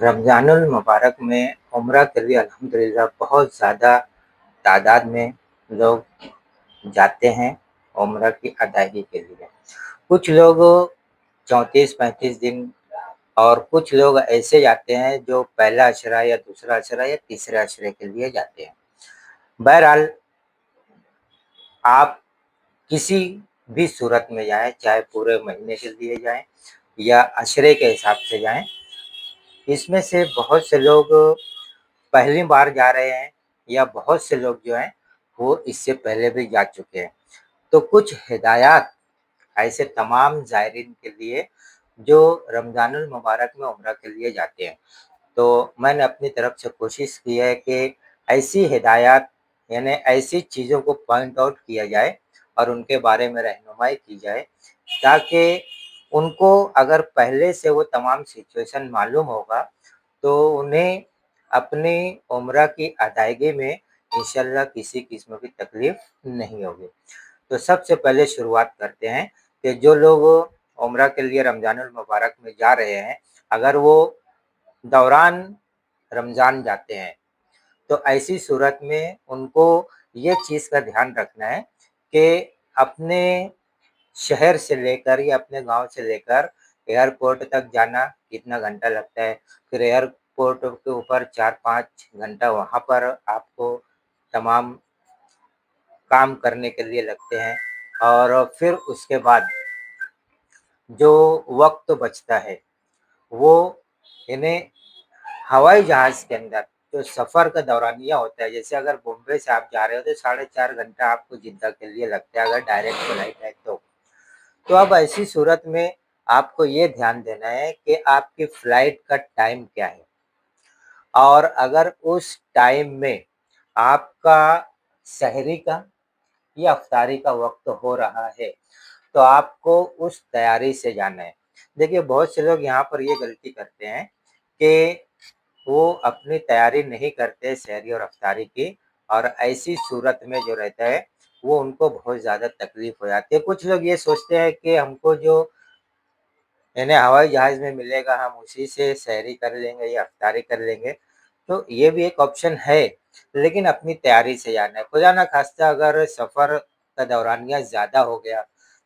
रमज़ानुल मुबारक में उम्रा के लिए अल्हम्दुलिल्लाह बहुत ज़्यादा तादाद में लोग जाते हैं उम्रा की अदायगी के लिए। कुछ लोग 34-35 दिन और कुछ लोग ऐसे जाते हैं जो पहला अशरा या दूसरा अशरा या तीसरे अशरे के लिए जाते हैं। बहरहाल आप किसी भी सूरत में जाएँ, चाहे पूरे महीने के लिए जाएँ या अशरे के हिसाब से जाएँ, इसमें से बहुत से लोग पहली बार जा रहे हैं या बहुत से लोग जो हैं वो इससे पहले भी जा चुके हैं। तो कुछ हिदायत ऐसे तमाम ज़ायरीन के लिए जो रमज़ानुल मुबारक में उम्रा के लिए जाते हैं। तो मैंने अपनी तरफ से कोशिश की है कि ऐसी हिदायत यानी ऐसी चीज़ों को पॉइंट आउट किया जाए और उनके बारे में रहनुमाई की जाए, ताकि उनको अगर पहले से वो तमाम सिचुएशन मालूम होगा, तो उन्हें अपनी उम्रा की अदायगी में इंशाअल्लाह किसी किस्म की तकलीफ़ नहीं होगी। तो सबसे पहले शुरुआत करते हैं कि जो लोग उम्रा के लिए रमज़ानुल मुबारक में जा रहे हैं, अगर वो दौरान रमज़ान जाते हैं, तो ऐसी सूरत में उनको ये चीज़ का ध्यान रखना है कि अपने शहर से लेकर या अपने गाँव से लेकर एयरपोर्ट तक जाना कितना घंटा लगता है, फिर एयरपोर्ट के ऊपर 4-5 घंटा वहाँ पर आपको तमाम काम करने के लिए लगते हैं और फिर उसके बाद जो वक़्त बचता है, वो इन्हें हवाई जहाज़ के अंदर जो सफ़र का दौरानिया होता है, जैसे अगर बॉम्बे से आप जा रहे हो तो 4.5 घंटा आपको जिद्दा के लिए लगता है अगर डायरेक्ट फ्लाइट है तो। तो अब ऐसी सूरत में आपको ये ध्यान देना है कि आपकी फ्लाइट का टाइम क्या है? और अगर उस टाइम में आपका सहरी का या इफ्तारी का वक़्त हो रहा है, तो आपको उस तैयारी से जाना है। देखिए बहुत से लोग यहाँ पर ये गलती करते हैं कि वो अपनी तैयारी नहीं करते सहरी और इफ्तारी की, और ऐसी सूरत में जो रहता है, वो उनको बहुत ज़्यादा तकलीफ़ हो जाती है। कुछ लोग ये सोचते हैं कि हमको जो यानी हवाई जहाज़ में मिलेगा हम उसी से सहरी कर लेंगे या इफ्तारी कर लेंगे, तो ये भी एक ऑप्शन है, लेकिन अपनी तैयारी से जाना है। खुदा ना ख़ास्ता अगर सफ़र का दौरानिया ज़्यादा हो गया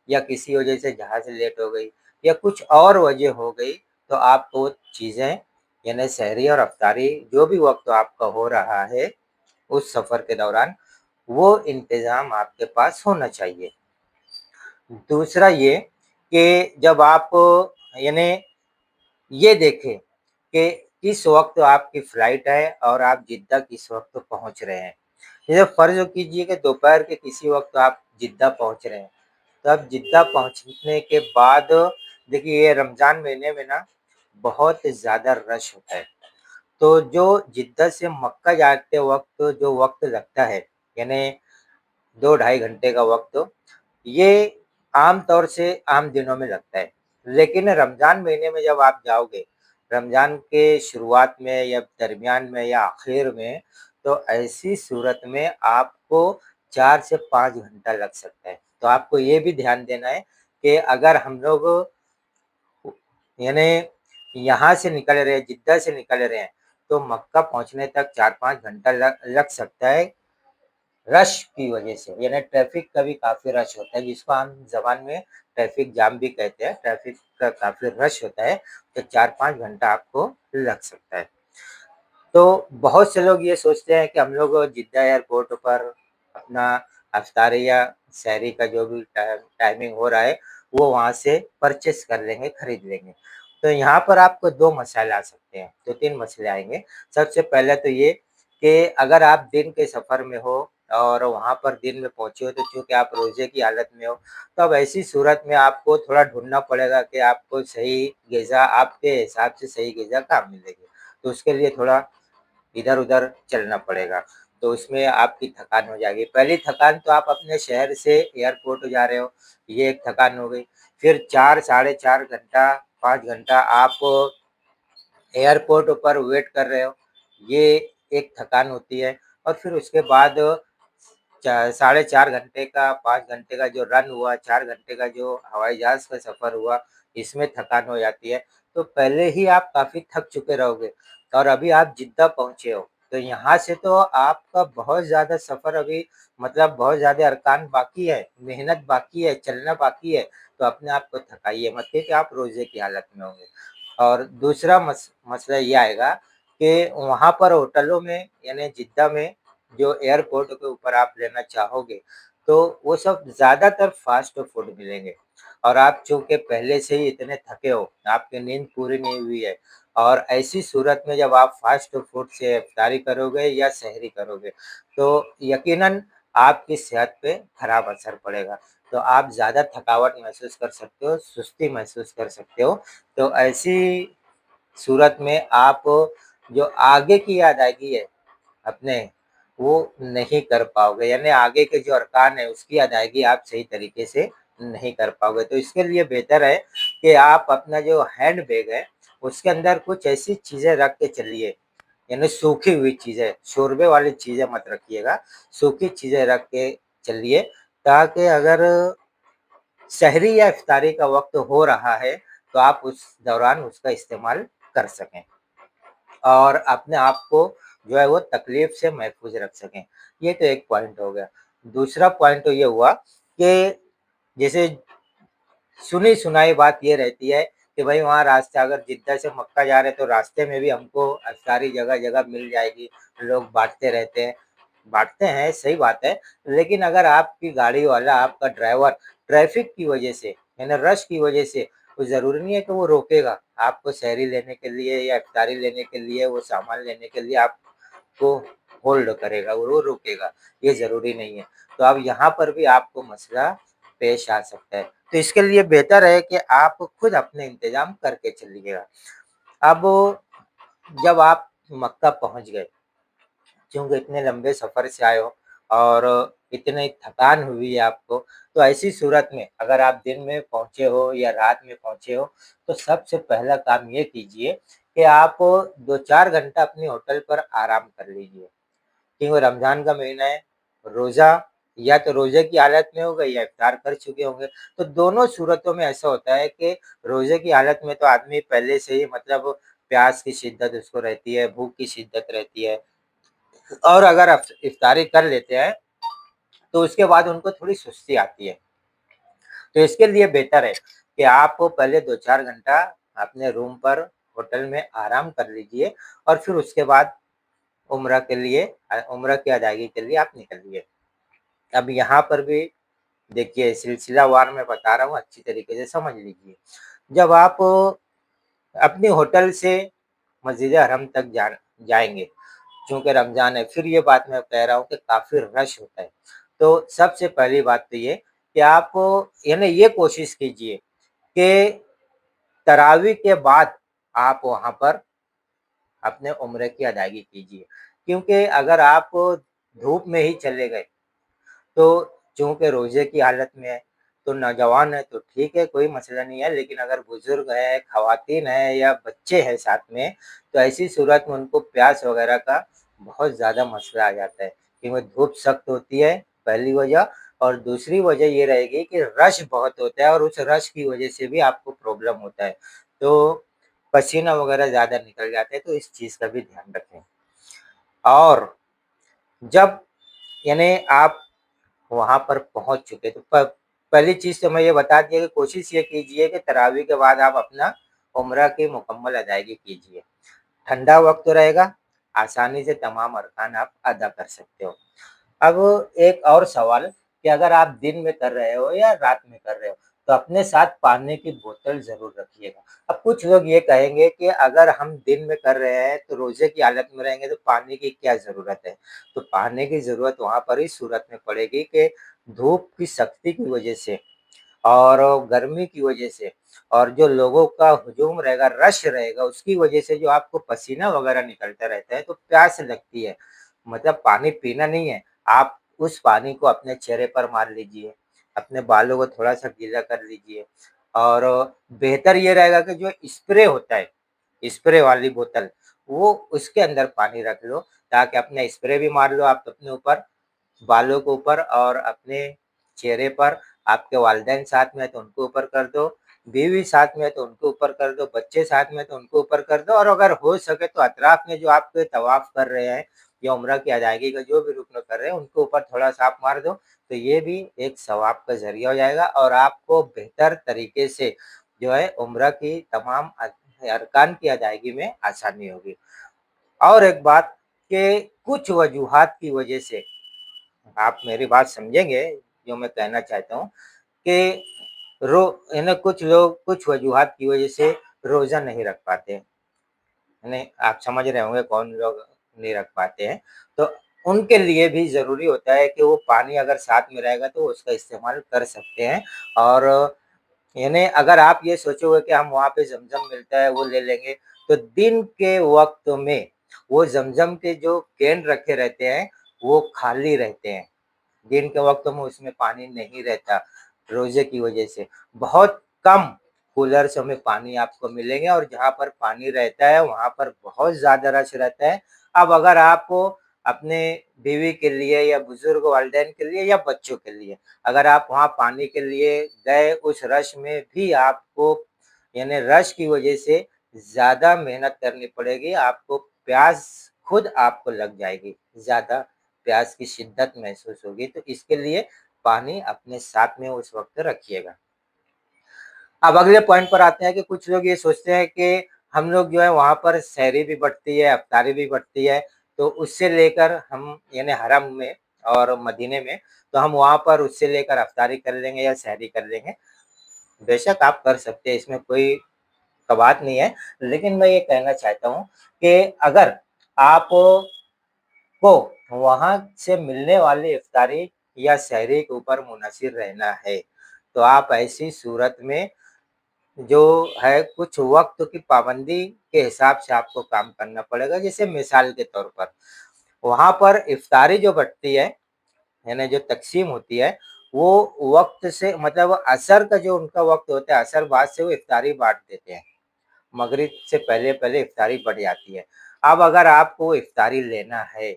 या किसी वजह से जहाज़ लेट हो गई या कुछ और वजह हो गई, तो आप वो चीज़ें यानी सहरी और इफ्तारी जो भी वक़्त आपका हो रहा है उस सफ़र के दौरान, वो इंतज़ाम आपके पास होना चाहिए। दूसरा ये कि जब आप यानी ये देखें कि किस वक़्त आपकी फ़्लाइट है और आप जिद्दा किस वक़्त पहुँच रहे हैं। जैसे फ़र्ज़ कीजिए कि दोपहर के किसी वक़्त आप जिद्दा पहुँच रहे हैं, तो अब जिद्दा पहुँचने के बाद देखिए ये रमज़ान महीने में ना बहुत ज़्यादा रश होता है। तो जो जिद्दा से मक्का जाते वक़्त जो वक़्त लगता है, यानी 2 ढाई घंटे का वक़्त, ये आम तौर से आम दिनों में लगता है। लेकिन रमज़ान महीने में जब आप जाओगे, रमज़ान के शुरुआत में या दरमियान में या आखिर में, तो ऐसी सूरत में आपको 4 से 5 घंटा लग सकता है। तो आपको ये भी ध्यान देना है कि अगर हम लोग यानी यहाँ से निकल रहे हैं, जिद्दा से निकल रहे हैं, तो मक्का पहुँचने तक 4-5 घंटा लग सकता है, रश की वजह से। यानी ट्रैफ़िक का भी काफ़ी रश होता है, जिसको हम ज़बान में ट्रैफ़िक जाम भी कहते हैं। ट्रैफ़िक का काफ़ी रश होता है, तो 4-5 घंटा आपको लग सकता है। तो बहुत से लोग ये सोचते हैं कि हम लोग जिद्दा एयरपोर्ट पर अपना इफ्तारी या सहरी का जो भी टाइमिंग हो रहा है, वो वहाँ से परचेज़ कर लेंगे, खरीद लेंगे। तो यहाँ पर आपको 2 मसाइल आ सकते हैं, 2-3 मसले आएँगे। सबसे पहले तो ये कि अगर आप दिन के सफ़र में हो और वहाँ पर दिन में पहुँचे हो, तो चूँकि आप रोज़े की हालत में हो, तो अब ऐसी सूरत में आपको थोड़ा ढूँढना पड़ेगा कि आपको सही ग़िज़ा आपके हिसाब से सही ग़िज़ा कहाँ मिलेगी। तो उसके लिए थोड़ा इधर-उधर चलना पड़ेगा, तो उसमें आपकी थकान हो जाएगी। पहली थकान तो आप अपने शहर से एयरपोर्ट जा रहे हो, ये एक थकान हो गई। फिर 4 साढ़े 4 घंटा, 5 घंटा आप एयरपोर्ट पर वेट कर रहे हो, ये एक थकान होती है। और फिर उसके बाद साढ़े 4 घंटे का, 5 घंटे का जो रन हुआ, 4 घंटे का जो हवाई जहाज़ का सफ़र हुआ, इसमें थकान हो जाती है, तो पहले ही आप काफ़ी थक चुके रहोगे और अभी आप जिद्दा पहुँचे हो, तो यहाँ से तो आपका बहुत ज़्यादा सफ़र अभी मतलब बहुत ज़्यादा अरकान बाकी है, मेहनत बाकी है, चलना बाकी है, तो अपने आप को थकाइए मत क्योंकि आप रोज़े की हालत में होंगे। और दूसरा मसला ये आएगा कि वहाँ पर होटलों में यानी जिद्दा में जो एयरपोर्ट के ऊपर आप लेना चाहोगे, तो वो सब ज़्यादातर फ़ास्ट फूड मिलेंगे और आप चूँकि पहले से ही इतने थके हो, आपकी नींद पूरी नहीं हुई है और ऐसी सूरत में जब आप फ़ास्ट फूड से इफ्तारी करोगे या सहरी करोगे, तो यकीनन आपकी सेहत पे खराब असर पड़ेगा। तो आप ज़्यादा थकावट महसूस कर सकते हो, सुस्ती महसूस कर सकते हो। तो ऐसी सूरत में आप जो आगे की अदायगी है अपने, वो नहीं कर पाओगे यानी आगे के जो अरकान है उसकी अदायगी आप सही तरीके से नहीं कर पाओगे। तो इसके लिए बेहतर है कि आप अपना जो हैंड बैग है, उसके अंदर कुछ ऐसी चीज़ें रख के चलिए, यानी सूखी हुई चीज़ें, शोरबे वाली चीज़ें मत रखिएगा, सूखी चीज़ें रख के चलिए ताकि अगर सहरी या इफ्तारी का वक़्त हो रहा है, तो आप उस दौरान उसका इस्तेमाल कर सकें और अपने आप को जो है वो तकलीफ़ से महफ़ूज़ रख सकें। ये तो एक पॉइंट हो गया। दूसरा पॉइंट तो ये हुआ कि जैसे सुनी-सुनाई बात ये रहती है कि भई वहाँ रास्ता अगर जिद्दा से मक्का जा रहे हैं, तो रास्ते में भी हमको सारी जगह-जगह मिल जाएगी, लोग बाँटते रहते हैं। बाँटते हैं, सही बात है, लेकिन अगर आपकी गाड़ी वाला, आपका ड्राइवर ट्रैफ़िक की वजह से यानी रश की वजह से तो ज़रूरी नहीं है कि वो रोकेगा, आपको सहरी लेने के लिए या इफ्तारी लेने के लिए, वो सामान लेने के लिए आपको होल्ड करेगा, वो रोकेगा, ये ज़रूरी नहीं है। तो अब यहाँ पर भी आपको मसला पेश आ सकता है। तो इसके लिए बेहतर है कि आप खुद अपने इंतज़ाम करके चलिएगा। अब जब आप मक्का पहुँच गए, क्योंकि इतने लंबे सफ़र से आए हो और इतनी थकान हुई है आपको, तो ऐसी सूरत में अगर आप दिन में पहुँचे हो या रात में पहुँचे हो, तो सबसे पहला काम ये कीजिए कि आप 2-4 घंटा अपने होटल पर आराम कर लीजिए। क्योंकि रमज़ान का महीना है, रोज़ा या तो रोज़े की हालत में होंगे या इफ्तार कर चुके होंगे। तो दोनों सूरतों में ऐसा होता है कि रोज़े की हालत में तो आदमी पहले से ही मतलब प्यास की शिद्दत उसको रहती है, भूख की शिद्दत रहती है और अगर इफ्तारी कर लेते हैं, तो उसके बाद उनको थोड़ी सुस्ती आती है। तो इसके लिए बेहतर है कि आप पहले 2-4 घंटा अपने रूम पर होटल में आराम कर लीजिए और फिर उसके बाद उम्रा की अदायगी के लिए आप निकलिए। अब यहाँ पर भी देखिए सिलसिलावार मैं बता रहा हूँ, अच्छी तरीके से समझ लीजिए। जब आप अपने होटल से मस्जिद हरम तक जाएँगे, चूँकि रमज़ान है, फिर ये बात मैं कह रहा हूँ कि काफ़ी रश होता है। तो सबसे पहली बात तो ये कि आप यानी ये कोशिश कीजिए कि तरावी के बाद आप वहाँ पर अपने उम्रे की अदायगी कीजिए। क्योंकि अगर आप धूप में ही चले गए, तो चूँकि रोज़े की हालत में है, तो नौजवान है तो ठीक है, कोई मसला नहीं है, लेकिन अगर बुज़ुर्ग है, ख़वातीन है या बच्चे हैं साथ में, तो ऐसी सूरत में उनको प्यास वग़ैरह का बहुत ज़्यादा मसला आ जाता है। क्योंकि धूप सख्त होती है, पहली वजह और दूसरी वजह ये रहेगी कि रश बहुत होता है और उस रश की वजह से भी आपको प्रॉब्लम होता है। तो पसीना वग़ैरह ज़्यादा निकल जाता है, तो इस चीज़ का भी ध्यान रखें। और जब यानी आप वहाँ पर पहुँच चुके। तो पहली चीज़ तो मैं ये बता दिया कि कोशिश ये कीजिए कि तरावी के बाद आप अपना उम्रा की मुकम्मल अदायगी कीजिए। ठंडा वक़्त रहेगा, आसानी से तमाम अरकान आप अदा कर सकते हो। अब एक और सवाल कि अगर आप दिन में कर रहे हो या रात में कर रहे हो, तो अपने साथ पानी की बोतल ज़रूर रखिएगा। अब कुछ लोग ये कहेंगे कि अगर हम दिन में कर रहे हैं, तो रोज़े की हालत में रहेंगे, तो पानी की क्या ज़रूरत है? तो पानी की ज़रूरत वहाँ पर इस सूरत में पड़ेगी कि धूप की सख्ती की वजह से और गर्मी की वजह से और जो लोगों का हुजूम रहेगा, रश रहेगा, उसकी वजह से जो आपको पसीना वग़ैरह निकलता रहता है, तो प्यास लगती है। मतलब पानी पीना नहीं है, आप उस पानी को अपने चेहरे पर मार लीजिए, अपने बालों को थोड़ा-सा गीला कर लीजिए और बेहतर ये रहेगा कि जो स्प्रे होता है, स्प्रे वाली बोतल, वो उसके अंदर पानी रख लो, ताकि अपने स्प्रे भी मार लो आप अपने ऊपर, बालों के ऊपर और अपने चेहरे पर, आपके वालिदैन साथ में हैं तो उनके ऊपर कर दो बीवी साथ में है तो उनके ऊपर कर दो, बच्चे साथ में है तो उनके ऊपर कर दो, और अगर हो सके तो अतराफ में जो आपके तवाफ़ कर रहे हैं या उम्रा की अदायगी का जो भी रुक्न कर रहे हैं, उनके ऊपर थोड़ा-सा आप मार दो, तो ये भी एक सवाब का ज़रिया हो जाएगा और आपको बेहतर तरीके से जो है उम्रा की तमाम अरकान की अदायगी में आसानी होगी। और एक बात कि कुछ वजूहात की वजह से आप मेरी बात समझेंगे, जो मैं कहना चाहता हूँ कि रो यानी कुछ लोग कुछ वजूहात की वजह से रोज़ा नहीं रख पाते हैं। यानी आप समझ रहे होंगे कौन लोग नहीं रख पाते हैं। तो उनके लिए भी ज़रूरी होता है कि वो पानी अगर साथ में रहेगा तो उसका इस्तेमाल कर सकते हैं। और यानी अगर आप ये सोचोगे कि हम वहाँ पे ज़मज़म मिलता है वो ले लेंगे, तो दिन के वक़्त में वो ज़मज़म के जो कैन रखे रहते हैं, वो खाली रहते हैं। दिन के वक़्त में उसमें पानी नहीं रहता, रोज़े की वज़ह से। बहुत कम कूलर्स में पानी आपको मिलेंगे और जहाँ पर पानी रहता है, वहाँ पर बहुत ज़्यादा रश रहता है। अब अगर आप अपने बीवी के लिए या बुज़ुर्ग वालिदैन के लिए या बच्चों के लिए, अगर आप वहाँ पानी के लिए गए, उस रश में भी आपको यानी रश की वज़ह से ज़्यादा मेहनत करनी पड़ेगी, आपको प्यास खुद आपको लग जाएगी, ज़्यादा प्यास की शिद्दत महसूस होगी, तो इसके लिए पानी अपने साथ में उस वक़्त रखिएगा। अब अगले पॉइंट पर आते हैं कि कुछ लोग ये सोचते हैं कि हम लोग जो है वहाँ पर सहरी भी बँटती है, इफ्तारी भी बँटती है, तो उससे लेकर हम यानी हरम में और मदीने में, तो हम वहाँ पर उससे लेकर इफ्तारी कर लेंगे या सहरी कर लेंगे। बेशक आप कर सकते हैं, इसमें कोई बात नहीं है, लेकिन मैं ये कहना चाहता हूँ कि अगर आप को वहाँ से मिलने वाली इफ्तारी या सहरी के ऊपर मुनहसिर रहना है, तो आप ऐसी सूरत में जो है कुछ वक़्त की पाबंदी के हिसाब से आपको काम करना पड़ेगा। जैसे मिसाल के तौर पर, वहाँ पर इफ्तारी जो बँटती है, यानी जो तक़सीम होती है, वो वक़्त से मतलब असर का जो उनका वक़्त होता है, असर बाद से वो इफ्तारी बाँट देते हैं। मगरिब से पहले-पहले इफ्तारी बँट जाती है। अब अगर आपको इफ्तारी लेना है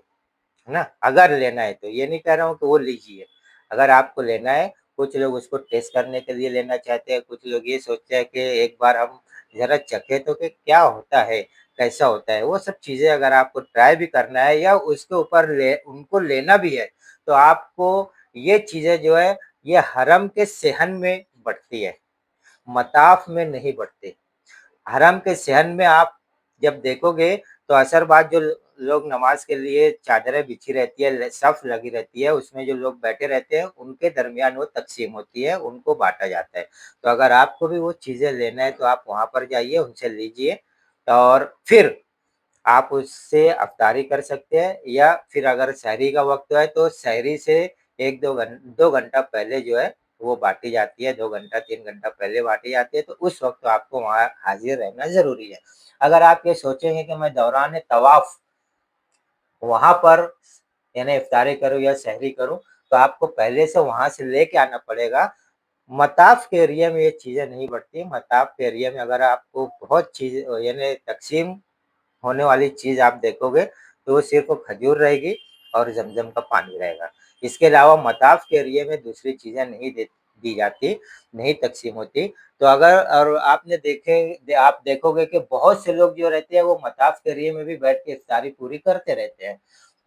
ना? अगर लेना है तो, ये नहीं कह रहा हूँ कि वो लीजिए। अगर आपको लेना है, कुछ लोग उसको टेस्ट करने के लिए लेना चाहते हैं, कुछ लोग ये सोचते हैं कि एक बार हम ज़रा चखें तो कि क्या होता है, कैसा होता है? वो सब चीज़ें अगर आपको ट्राई भी करना है या उसके ऊपर उनको लेना भी है, तो आपको ये चीज़ें जो है, ये हरम के सेहन में बँटती है, मताफ़ में नहीं बँटती। हरम के सहन में आप जब देखोगे तो असर बाद जो लोग नमाज़ के लिए चादरें बिछी रहती है, सफ़ लगी रहती है, उसमें जो लोग बैठे रहते हैं, उनके दरमियान वो तक़सीम होती है, उनको बाँटा जाता है। तो अगर आपको भी वो चीज़ें लेना है तो आप वहाँ पर जाइए, उनसे लीजिए और फिर आप उससे अफ़्तारी कर सकते हैं या फिर अगर सहरी का वक़्त है तो सहरी से 2 घंटा पहले जो है वो बाँटी जाती है, 2 घंटा 3 घंटा पहले बाँटी जाती है, तो उस वक़्त आपको वहाँ हाज़िर रहना ज़रूरी है। अगर आप ये सोचेंगे कि मैं दौरान तवाफ़ वहाँ पर यानी इफ़्तारी करूँ या सहरी करूँ, तो आपको पहले से वहाँ से लेके आना पड़ेगा। मताफ़ के एरिया में ये चीज़ें नहीं बढ़ती, मताफ़ के एरिया में अगर आपको बहुत चीज़ यानी तक़सीम होने वाली चीज़ आप देखोगे, तो वो सिर्फ़ खजूर रहेगी और ज़मज़म का पानी रहेगा। इसके अलावा मताफ़ के एरिये में दूसरी चीज़ें नहीं दी जाती, नहीं तक़सीम होती। तो अगर और आपने आप देखोगे कि बहुत से लोग जो रहते हैं, वो मताफ़ के एरिये में भी बैठ के इफ़्तारी पूरी करते रहते हैं।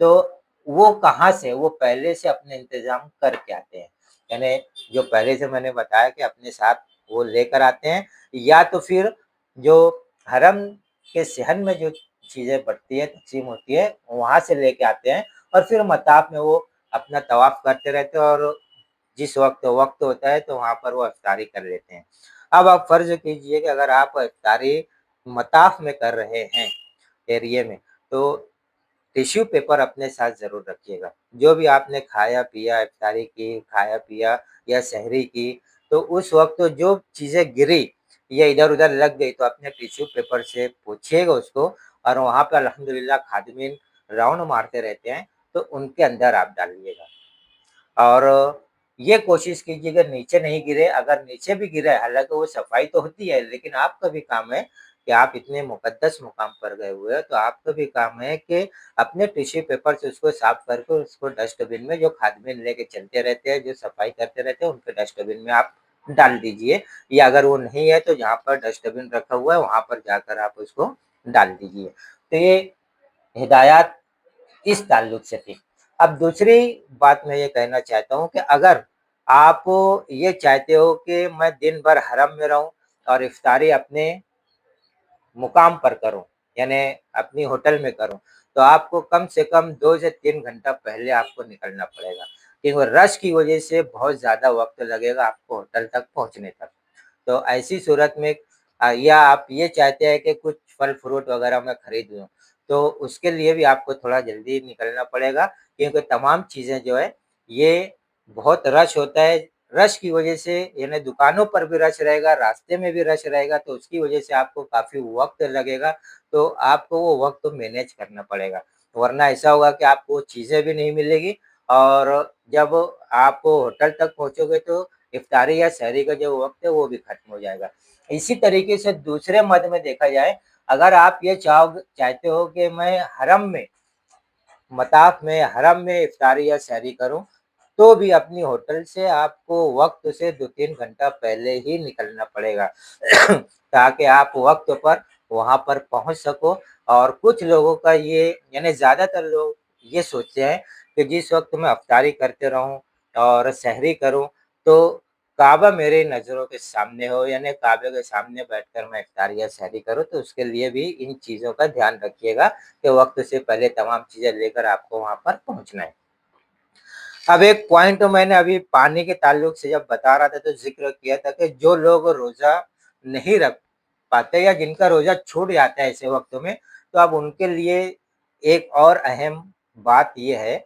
तो वो कहाँ से? वो पहले से अपने इंतज़ाम करके आते हैं। यानी जो पहले से मैंने बताया कि अपने साथ वो लेकर आते हैं या तो फिर जो हरम के सहन में जो चीज़ें बढ़ती है, तक़सीम होती है, वहाँ से लेके आते हैं और फिर मताफ़ में वो अपना तवाफ़ करते रहते हैं और जिस वक़्त होता है तो वहाँ पर वो इफ़्तारी कर लेते हैं। अब आप फ़र्ज़ कीजिए कि अगर आप इफ़्तारी मताफ़ में कर रहे हैं एरिये में, तो टिश्यू पेपर अपने साथ ज़रूर रखिएगा। जो भी आपने खाया-पिया, इफ़्तारी की, खाया-पिया या सहरी की, तो उस वक़्त जो चीज़ें गिरी या इधर-उधर लग गई, तो अपने टिश्यू पेपर से पोंछिएगा उसको और वहाँ पे अल्हम्दुलिल्लाह खादिमीन राउंड मारते रहते हैं, तो उनके अंदर आप डालिएगा। और ये कोशिश कीजिए कि नीचे नहीं गिरे, अगर नीचे भी गिरे हालाँकि वो सफाई तो होती है, लेकिन आपका भी काम है कि आप इतने मुक़द्दस मुकाम पर गए हुए हो, तो आपका भी काम है कि अपने टिश्यू पेपर से उसको साफ करके उसको डस्टबिन में जो खादिमीन लेके चलते रहते हैं, जो सफाई करते रहते हैं, उनके डस्टबिन में आप डाल दीजिए, या अगर वो नहीं है तो जहाँ पर डस्टबिन रखा हुआ है वहाँ पर जाकर आप उसको डाल दीजिए। तो ये हिदायत इस ताल्लुक से थी। अब दूसरी बात मैं ये कहना चाहता हूँ कि अगर आप ये चाहते हो कि मैं दिन भर हरम में रहूँ और इफ्तारी अपने मुकाम पर करूँ, यानी अपनी होटल में करूँ, तो आपको कम से कम 2 से 3 घंटा पहले आपको निकलना पड़ेगा, क्योंकि रश की वजह से बहुत ज़्यादा वक़्त लगेगा आपको होटल तक पहुँचने तक। तो ऐसी सूरत में या आप ये चाहते हैं कि कुछ फल-फ्रूट वग़ैरह मैं खरीद लूँ, तो उसके लिए भी आपको थोड़ा जल्दी निकलना पड़ेगा, क्योंकि तमाम चीज़ें जो है, ये बहुत रश होता है। रश की वजह से यानी दुकानों पर भी रश रहेगा, रास्ते में भी रश रहेगा, तो उसकी वजह से आपको काफ़ी वक़्त लगेगा, तो आपको वो वक़्त मैनेज करना पड़ेगा। वरना ऐसा होगा कि आपको चीज़ें भी नहीं मिलेगी, और जब आप होटल तक पहुँचोगे तो इफ्तारी या सहरी का जो वक़्त है वो भी खत्म हो जाएगा। इसी तरीके से दूसरे मद में देखा जाए, अगर आप ये चाहते हो कि मैं मताफ़ में हरम में इफ्तारी या सहरी करूँ, तो भी अपनी होटल से आपको वक़्त से 2-3 घंटा पहले ही निकलना पड़ेगा ताकि आप वक़्त पर वहाँ पर पहुँच सको। और कुछ लोगों का ये यानी ज़्यादातर लोग ये सोचते हैं कि जिस वक़्त मैं इफ्तारी करते रहूँ और सहरी करूँ, तो काबा मेरी नज़रों के सामने हो, यानी काबे के सामने बैठकर मैं इफ्तारी या सहरी करूँ, तो उसके लिए भी इन चीज़ों का ध्यान रखिएगा कि वक़्त से पहले तमाम चीज़ें लेकर आपको वहाँ पर पहुँचना है। अब एक पॉइंट मैंने अभी पानी के ताल्लुक से जब बता रहा था तो ज़िक्र किया था कि जो लोग रोज़ा नहीं रख पाते या जिनका रोज़ा छूट जाता है ऐसे वक़्तों में, तो अब उनके लिए एक और अहम बात ये है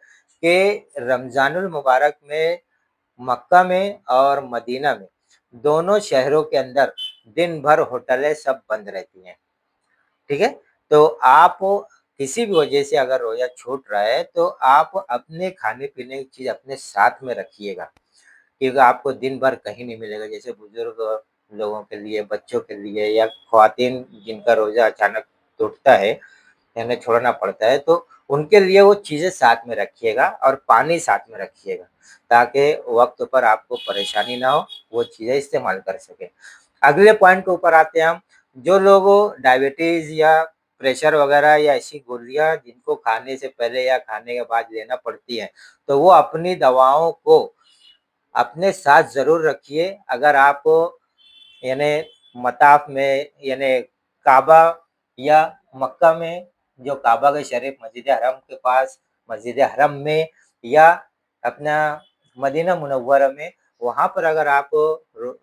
कि रमज़ानुल मुबारक में मक्का में और मदीना में, दोनों शहरों के अंदर दिन भर होटलें सब बंद रहती हैं। ठीक है? तो आप किसी भी वजह से अगर रोज़ा छूट रहा है, तो आप अपने खाने-पीने की चीज़ अपने साथ में रखिएगा, क्योंकि आपको दिन भर कहीं नहीं मिलेगा। जैसे बुज़ुर्ग लोगों के लिए, बच्चों के लिए या ख़वातीन जिनका रोज़ा अचानक टूटता है, यानी छोड़ना पड़ता है, तो उनके लिए वो चीज़ें साथ में रखिएगा और पानी साथ में रखिएगा, ताकि वक़्त पर आपको परेशानी ना हो, वो चीज़ें इस्तेमाल कर सकें। अगले पॉइंट के ऊपर आते हैं हम, जो लोग डायबिटीज़ या प्रेशर वग़ैरह या ऐसी गोलियाँ जिनको खाने से पहले या खाने के बाद लेना पड़ती हैं, तो वो अपनी दवाओं को अपने साथ ज़रूर रखिए। अगर आप यानी मताफ़ में यानी काबा या मक्का में, जो काबा के शरीफ मस्जिद हरम के पास, मस्जिद हरम में, या अपना मदीना मुनव्वरा में, वहाँ पर अगर आप रो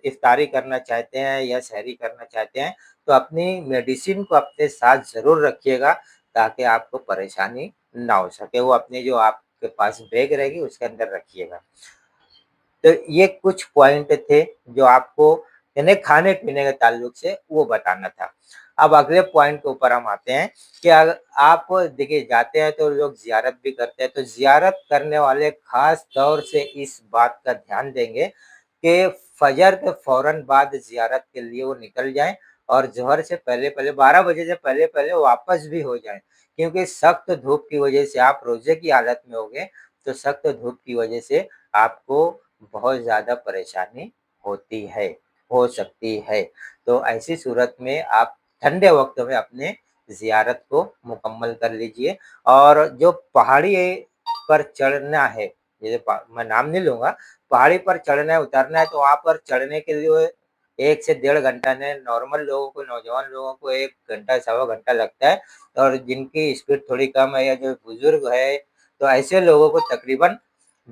इफ्तारी करना चाहते हैं या सहरी करना चाहते हैं, तो अपनी मेडिसिन को अपने साथ ज़रूर रखिएगा, ताकि आपको परेशानी ना हो सके। वो अपनी जो आपके पास बैग रहेगी उसके अंदर रखिएगा। तो ये कुछ पॉइंट थे जो आपको यानी खाने-पीने के ताल्लुक से वो बताना था। अब अगले पॉइंट के ऊपर हम आते हैं कि आप देखिए जाते हैं तो लोग ज़ियारत भी करते हैं, तो ज़ियारत करने वाले ख़ास तौर से इस बात का ध्यान देंगे कि फ़जर के फ़ौरन बाद ज़ियारत के लिए वो निकल जाएँ और ज़ोहर से पहले-पहले 12 बजे से पहले-पहले वापस भी हो जाएँ। क्योंकि सख्त धूप की वजह से आप रोज़े की हालत में होंगे, तो सख्त धूप की वजह से आपको बहुत ज़्यादा परेशानी होती है, हो सकती है। तो ऐसी सूरत में आप ठंडे वक़्त में अपने ज़ियारत को मुकम्मल कर लीजिए। और जो पहाड़ी पर चढ़ना है, जैसे प मैं नाम नहीं लूँगा, पहाड़ी पर चढ़ना है, उतरना है, तो वहाँ पर चढ़ने के लिए 1 से डेढ़ घंटा ने नॉर्मल लोगों को, नौजवान लोगों को 1 घंटा, सवा घंटा लगता है, और जिनकी स्पीड थोड़ी कम है या जो बुज़ुर्ग है, तो ऐसे लोगों को तकरीबन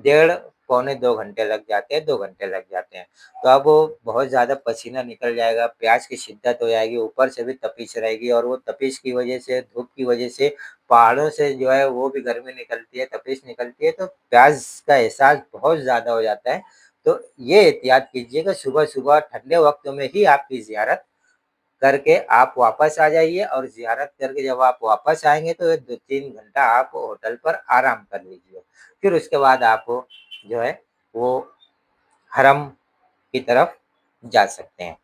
डेढ़ पौने 2 घंटे लग जाते हैं, 2 घंटे लग जाते हैं। तो अब वो बहुत ज़्यादा पसीना निकल जाएगा, प्यास की शिद्दत हो जाएगी, ऊपर से भी तपिश रहेगी, और वो तपिश की वजह से, धूप की वजह से पहाड़ों से जो है वो भी गर्मी निकलती है, तपिश निकलती है, तो प्यास का एहसास बहुत ज़्यादा हो जाता है। तो ये एहतियात कीजिए कि सुबह-सुबह ठंडे वक़्त में ही आपकी ज़ियारत करके आप वापस आ जाइए, और ज़ियारत करके जब आप वापस आएँगे तो 2-3 घंटा आप होटल पर आराम कर लीजिए। फिर उसके बाद आप जो है वो हरम की तरफ जा सकते हैं।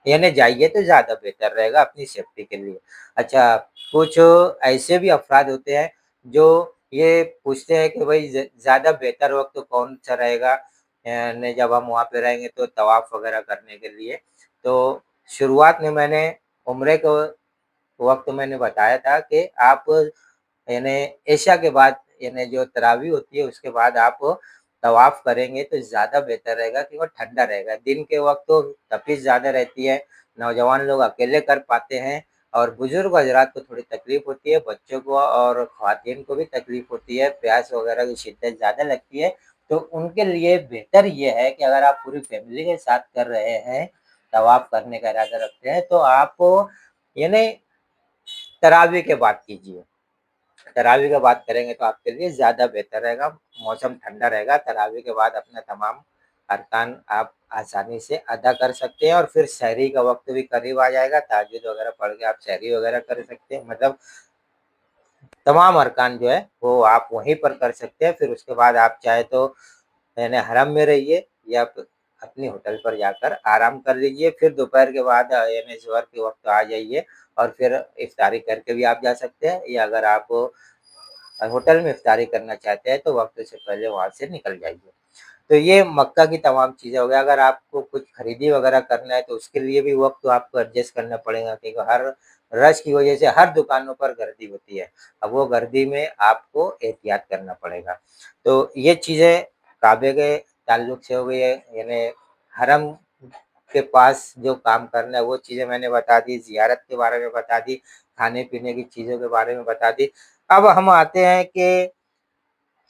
यानी जाइए तो ज़्यादा बेहतर रहेगा अपनी सेफ्टी के लिए। अच्छा, कुछ ऐसे भी अफ़राद होते हैं जो ये पूछते हैं कि भई ज़्यादा बेहतर वक़्त कौन-सा रहेगा? ने जब हम वहाँ पे रहेंगे तो तवाफ़ वग़ैरह करने के लिए। तो शुरुआत में मैंने उम्रे को वक़्त मैंने बताया था कि आप यानी इशा के बाद यानी जो तरावी होती है उसके बाद आप तवाफ़ करेंगे तो ज़्यादा बेहतर रहेगा कि वो ठंडा रहेगा। दिन के वक़्त तो तपिश ज़्यादा रहती है, नौजवान लोग अकेले कर पाते हैं और बुज़ुर्ग हज़रात को थोड़ी तकलीफ़ होती है, बच्चों को और ख़वातीन को भी तकलीफ़ होती है, प्यास वग़ैरह की शिद्दत ज़्यादा लगती है। तो उनके लिए बेहतर ये है कि अगर आप पूरी फ़ैमिली के साथ कर रहे हैं, तवाफ़ करने का इरादा रखते हैं, तो आप यानी तरावी के बाद कीजिए। तरावी की बात करेंगे तो आपके लिए ज़्यादा बेहतर रहेगा, मौसम ठंडा रहेगा, तरावी के बाद अपना तमाम अरकान आप आसानी से अदा कर सकते हैं और फिर सहरी का वक़्त भी करीब आ जाएगा, तहज्जुद वग़ैरह पढ़ के आप सहरी वग़ैरह कर सकते हैं। मतलब तमाम अरकान जो है वो आप वहीं पर कर सकते हैं, फिर उसके बाद आप चाहे तो यानी हरम में रहिए या अपनी होटल पर जाकर आराम कर लीजिए, फिर दोपहर के बाद यानी ज़ोहर के वक़्त आ जाइए और फिर इफ्तारी करके भी आप जा सकते हैं या अगर आप होटल में इफ्तारी करना चाहते हैं तो वक़्त से पहले वहाँ से निकल जाइए। तो ये मक्का की तमाम चीज़ें हो गई, अगर आपको कुछ खरीदी वग़ैरह करना है तो उसके लिए भी वक़्त तो आपको एडजस्ट करना पड़ेगा क्योंकि हर रश की वज़ह से हर दुकानों पर गर्दी होती है। अब वो गर्दी में आपको एहतियात करना पड़ेगा। तो ये चीज़ें काबे के ताल्लुक से हो गई है, यानी हरम के पास जो काम करना है वो चीज़ें मैंने बता दी, ज़ियारत के बारे में बता दी, खाने-पीने की चीज़ों के बारे में बता दी। अब हम आते हैं कि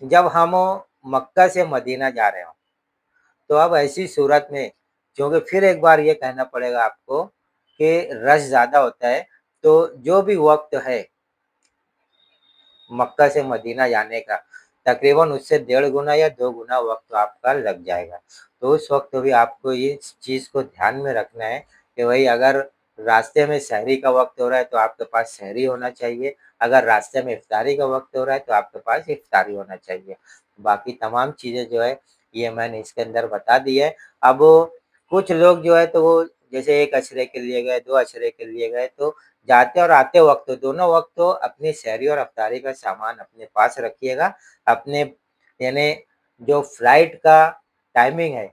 जब हम मक्का से मदीना जा रहे हों, तो अब ऐसी सूरत में क्योंकि फिर एक बार ये कहना पड़ेगा आपको कि रश ज़्यादा होता है, तो जो भी वक़्त है मक्का से मदीना जाने का, तकरीबन उससे डेढ़ गुना या 2 गुना वक़्त आपका लग जाएगा। तो उस वक़्त भी आपको इस चीज़ को ध्यान में रखना है कि भई अगर रास्ते में सहरी का वक़्त हो रहा है, तो आपके पास सहरी होना चाहिए। अगर रास्ते में इफ्तारी का वक़्त हो रहा है, तो आपके पास इफ्तारी होना चाहिए। बाकी तमाम चीज़ें जो है, ये मैंने इसके अंदर बता दी है। अब कुछ लोग जो है, तो वो जैसे 1 अशरे के लिए गए, 2 अशरे के लिए गए, तो जाते और आते वक़्त दोनों वक़्त तो अपनी सहरी और अफ्तारी का सामान अपने पास रखिएगा। अपने यानी जो फ्लाइट का टाइमिंग है,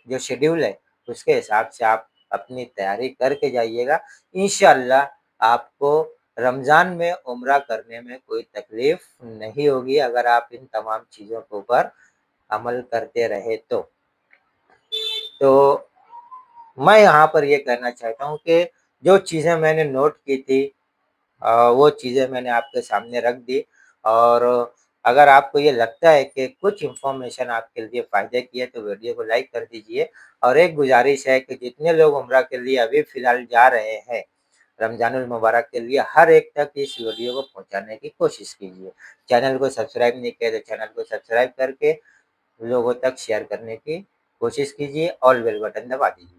जो शेड्यूल है, उसके हिसाब से आप अपनी तैयारी करके जाइएगा। इंशाअल्लाह आपको रमज़ान में उम्रा करने में कोई तकलीफ़ नहीं होगी अगर आप इन तमाम चीज़ों के ऊपर अमल करते रहे तो। तो मैं यहाँ पर ये कहना चाहता हूँ कि जो चीज़ें मैंने नोट की थी वो चीज़ें मैंने आपके सामने रख दी और अगर आपको ये लगता है कि कुछ इन्फॉर्मेशन आपके लिए फ़ायदे की है तो वीडियो को लाइक कर दीजिए और एक गुज़ारिश है कि जितने लोग उम्रा के लिए अभी फ़िलहाल जा रहे हैं, रमज़ानुल मुबारक के लिए हर एक तक इस वीडियो को पहुँचाने की कोशिश कीजिए। चैनल को सब्सक्राइब नहीं किया तो चैनल को सब्सक्राइब करके लोगों तक शेयर करने की कोशिश कीजिए, ऑल बेल बटन दबा दीजिए।